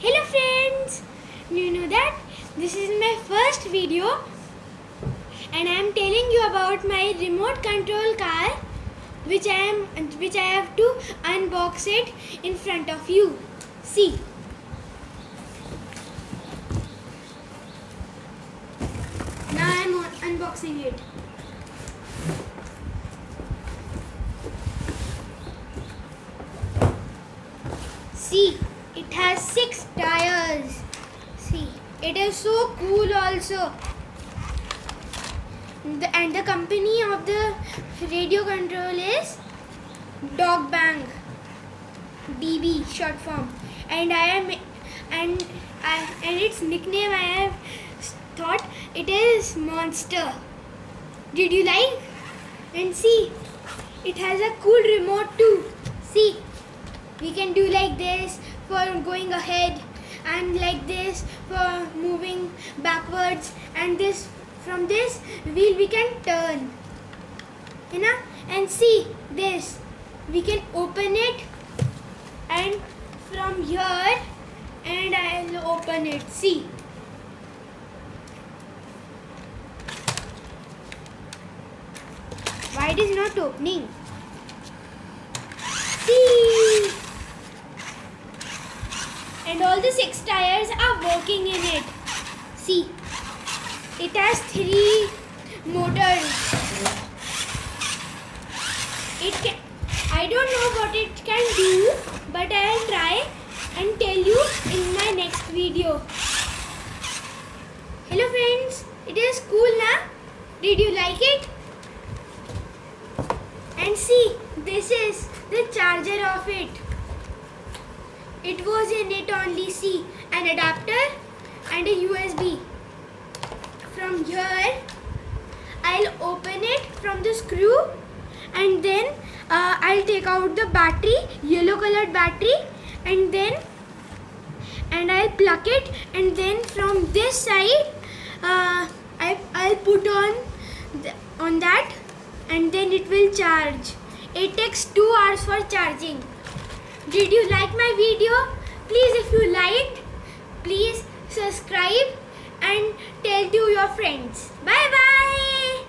Hello friends! You know that this is my first video and I am telling you about my remote control car which I have to unbox it in front of you. See. Now I am unboxing it. See, it has 6 tires. See, it is so cool also. And the company of the radio control is Dog Bang, DB short form. And its nickname I have thought it is Monster. Did you like? And see, it has a cool remote too. See. We can do like this for going ahead and like this for moving backwards, and this from this wheel we can turn. You know? And see this. We can open it and from here and I'll open it. See. Why it is not opening? See. And all the 6 tires are working in it. See, it has 3 motors. I don't know what it can do, but I'll try and tell you in my next video. Hello friends, it is cool na? Did you like it? And see, this is the charger of it. It was in it only. See, an adapter and a USB. From here, I'll open it from the screw and then I'll take out the battery, yellow colored battery, and I'll plug it, and then from this side I'll put on that, and then it will charge. It takes 2 hours for charging. Did you like my video? Please, if you liked, please subscribe and tell to your friends. Bye bye.